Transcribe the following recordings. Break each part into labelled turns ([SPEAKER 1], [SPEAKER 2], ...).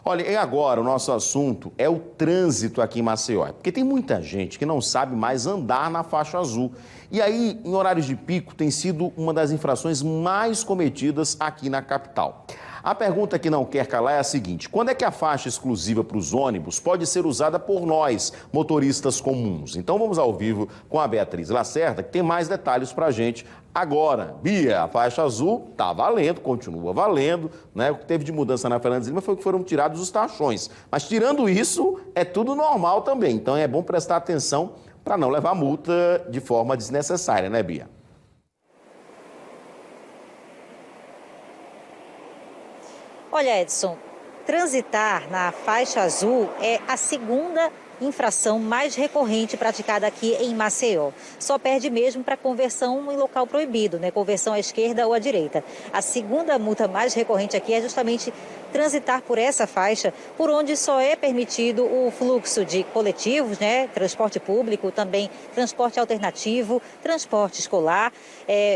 [SPEAKER 1] Olha, e agora o nosso assunto é o trânsito aqui em Maceió. Porque tem muita gente que não sabe mais andar na faixa azul. E aí, em horários de pico, tem sido uma das infrações mais cometidas aqui na capital. A pergunta que não quer calar é a seguinte: quando é que a faixa exclusiva para os ônibus pode ser usada por nós, motoristas comuns? Então vamos ao vivo com a Beatriz Lacerda, que tem mais detalhes para a gente agora. Bia, a faixa azul está valendo, continua valendo, né? O que teve de mudança na Fernandes Lima foi que foram tirados os tachões. Mas tirando isso, é tudo normal também. Então é bom prestar atenção para não levar multa de forma desnecessária, né, Bia?
[SPEAKER 2] Olha, Edson, transitar na faixa azul é a segunda infração mais recorrente praticada aqui em Maceió. Só perde mesmo para conversão em local proibido, né? Conversão à esquerda ou à direita. A segunda multa mais recorrente aqui é justamente transitar por essa faixa, por onde só é permitido o fluxo de coletivos, né? Transporte público, também transporte alternativo, transporte escolar,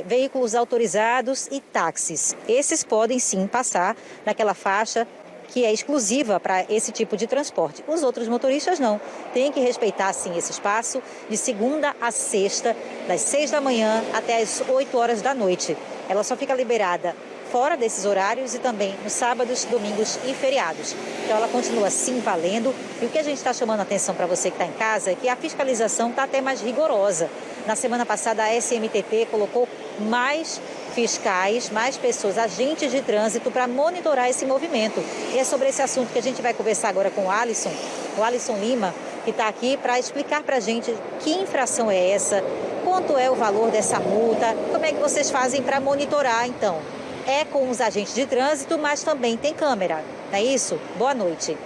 [SPEAKER 2] veículos autorizados e táxis. Esses podem sim passar naquela faixa que é exclusiva para esse tipo de transporte. Os outros motoristas não. Tem que respeitar, sim, esse espaço de segunda a sexta, das 6 da manhã até as 8 horas da noite. Ela só fica liberada fora desses horários e também nos sábados, domingos e feriados. Então ela continua sim valendo. E o que a gente está chamando a atenção para você que está em casa é que a fiscalização está até mais rigorosa. Na semana passada a SMTT colocou mais fiscais, mais pessoas, agentes de trânsito para monitorar esse movimento. E é sobre esse assunto que a gente vai conversar agora com o Alisson Lima, que está aqui para explicar para a gente que infração é essa, quanto é o valor dessa multa, como é que vocês fazem para monitorar, então. É com os agentes de trânsito, mas também tem câmera, não é isso? Boa noite.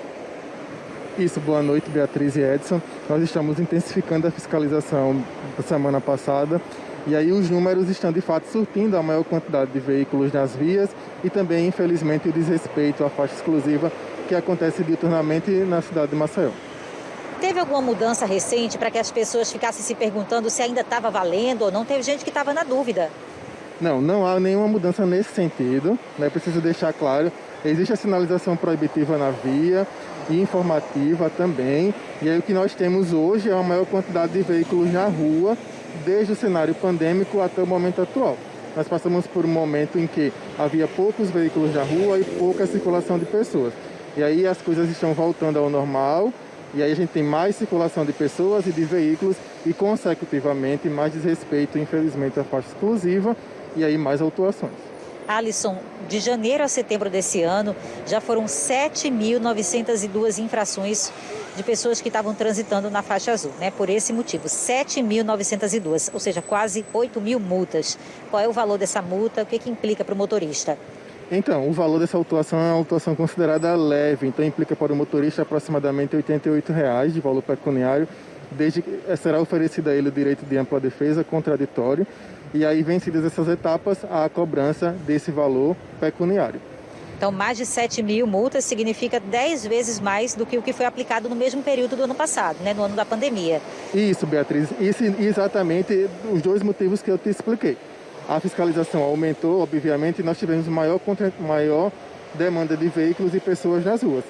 [SPEAKER 3] Isso, boa noite, Beatriz e Edson. Nós estamos intensificando a fiscalização da semana passada e aí os números estão de fato surtindo a maior quantidade de veículos nas vias e também, infelizmente, o desrespeito à faixa exclusiva que acontece diuturnamente na cidade de Maceió.
[SPEAKER 2] Teve alguma mudança recente para que as pessoas ficassem se perguntando se ainda estava valendo ou não? Teve gente que estava na dúvida.
[SPEAKER 3] Não há nenhuma mudança nesse sentido, né? Preciso deixar claro, existe a sinalização proibitiva na via e informativa também. E aí o que nós temos hoje é a maior quantidade de veículos na rua, desde o cenário pandêmico até o momento atual. Nós passamos por um momento em que havia poucos veículos na rua e pouca circulação de pessoas. E aí as coisas estão voltando ao normal, e aí a gente tem mais circulação de pessoas e de veículos e, consecutivamente, mais desrespeito, infelizmente, à faixa exclusiva e aí mais autuações.
[SPEAKER 2] Alisson, de janeiro a setembro desse ano, já foram 7.902 infrações de pessoas que estavam transitando na faixa azul, né? Por esse motivo, 7.902, ou seja, quase 8.000 multas. Qual é o valor dessa multa? O que implica para o motorista?
[SPEAKER 3] Então, o valor dessa autuação é uma autuação considerada leve, então implica para o motorista aproximadamente R$ 88,00 de valor pecuniário, desde que será oferecido a ele o direito de ampla defesa contraditório, e aí, vencidas essas etapas, a cobrança desse valor pecuniário.
[SPEAKER 2] Então, mais de 7.000 multas significa 10 vezes mais do que o que foi aplicado no mesmo período do ano passado, né, no ano da pandemia.
[SPEAKER 3] Isso, Beatriz. Isso exatamente os dois motivos que eu te expliquei. A fiscalização aumentou, obviamente, e nós tivemos maior demanda de veículos e pessoas nas ruas.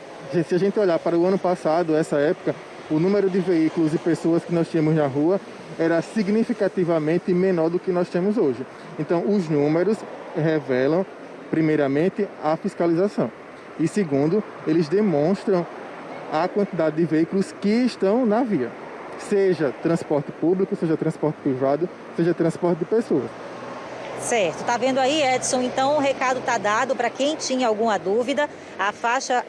[SPEAKER 3] Se a gente olhar para o ano passado, essa época, o número de veículos e pessoas que nós tínhamos na rua era significativamente menor do que nós temos hoje. Então, os números revelam, primeiramente, a fiscalização. E, segundo, eles demonstram a quantidade de veículos que estão na via. Seja transporte público, seja transporte privado, seja transporte de pessoas.
[SPEAKER 2] Certo. Tá vendo aí, Edson? Então, o recado está dado para quem tinha alguma dúvida. A faixa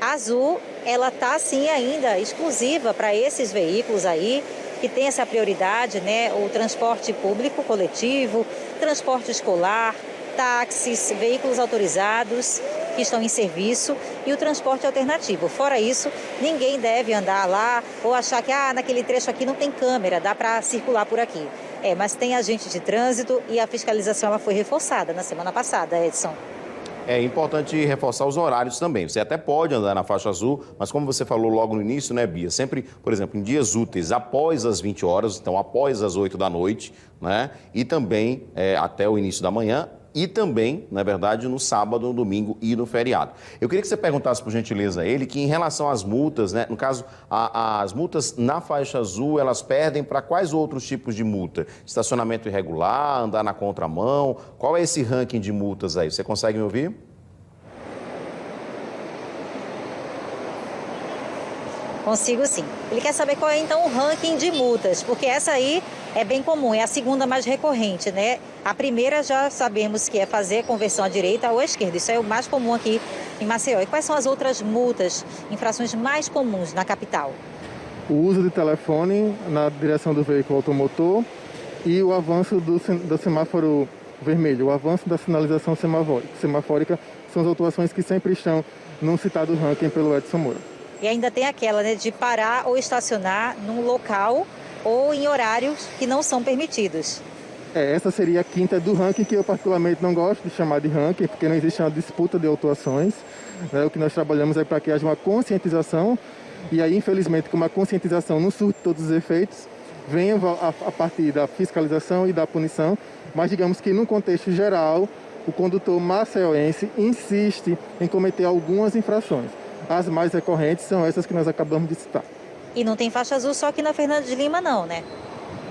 [SPEAKER 2] azul, ela tá sim ainda exclusiva para esses veículos aí, que tem essa prioridade, né? O transporte público coletivo, transporte escolar, táxis, veículos autorizados que estão em serviço e o transporte alternativo. Fora isso, ninguém deve andar lá ou achar que naquele trecho aqui não tem câmera, dá para circular por aqui. Mas tem agente de trânsito e a fiscalização ela foi reforçada na semana passada, Edson.
[SPEAKER 1] É importante reforçar os horários também. Você até pode andar na faixa azul, mas como você falou logo no início, né, Bia? Sempre, por exemplo, em dias úteis, após as 20 horas, então após as 8 da noite, né? E também até o início da manhã, e também, na verdade, no sábado, no domingo e no feriado. Eu queria que você perguntasse, por gentileza, a ele que em relação às multas, né, no caso, as multas na faixa azul, elas perdem para quais outros tipos de multa? Estacionamento irregular, andar na contramão, qual é esse ranking de multas aí? Você consegue me ouvir?
[SPEAKER 2] Consigo sim. Ele quer saber qual é então o ranking de multas, porque essa aí é bem comum, é a segunda mais recorrente, né? A primeira já sabemos que é fazer a conversão à direita ou à esquerda, isso é o mais comum aqui em Maceió. E quais são as outras multas, infrações mais comuns na capital?
[SPEAKER 3] O uso de telefone na direção do veículo automotor e o avanço do semáforo vermelho, o avanço da sinalização semafórica são as autuações que sempre estão no citado ranking pelo Edson Moura.
[SPEAKER 2] E ainda tem aquela, né, de parar ou estacionar num local ou em horários que não são permitidos.
[SPEAKER 3] Essa seria a quinta do ranking, que eu particularmente não gosto de chamar de ranking, porque não existe uma disputa de autuações. O que nós trabalhamos é para que haja uma conscientização, e aí, infelizmente, como a conscientização não surte todos os efeitos, vem a partir da fiscalização e da punição, mas digamos que, num contexto geral, o condutor maceioense insiste em cometer algumas infrações. As mais recorrentes são essas que nós acabamos de citar.
[SPEAKER 2] E não tem faixa azul só aqui na Fernando de Lima, não, né?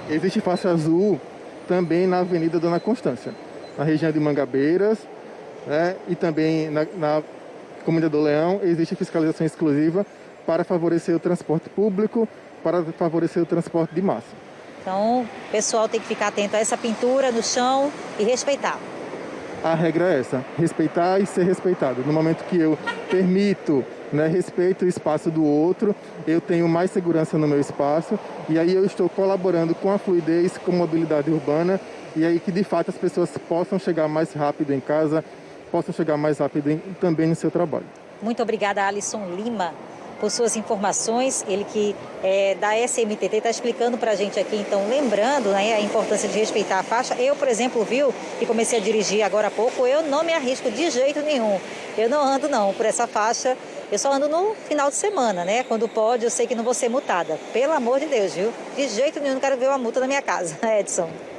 [SPEAKER 3] Existe faixa azul também na Avenida Dona Constância, na região de Mangabeiras, né? E também na Comunidade do Leão existe fiscalização exclusiva para favorecer o transporte público, para favorecer o transporte de massa.
[SPEAKER 2] Então, o pessoal tem que ficar atento a essa pintura no chão e respeitar.
[SPEAKER 3] A regra é essa, respeitar e ser respeitado. No momento que eu permito, né, respeito o espaço do outro, eu tenho mais segurança no meu espaço e aí eu estou colaborando com a fluidez, com a mobilidade urbana e aí que de fato as pessoas possam chegar mais rápido em casa, possam chegar mais rápido também no seu trabalho.
[SPEAKER 2] Muito obrigada, Alisson Lima, por suas informações. Ele que é da SMTT está explicando para a gente aqui, então, lembrando, né, a importância de respeitar a faixa. Eu, por exemplo, que comecei a dirigir agora há pouco, eu não me arrisco de jeito nenhum. Eu não ando não por essa faixa, eu só ando no final de semana, né? Quando pode, eu sei que não vou ser multada. Pelo amor de Deus, viu? De jeito nenhum, não quero ver uma multa na minha casa, Edson.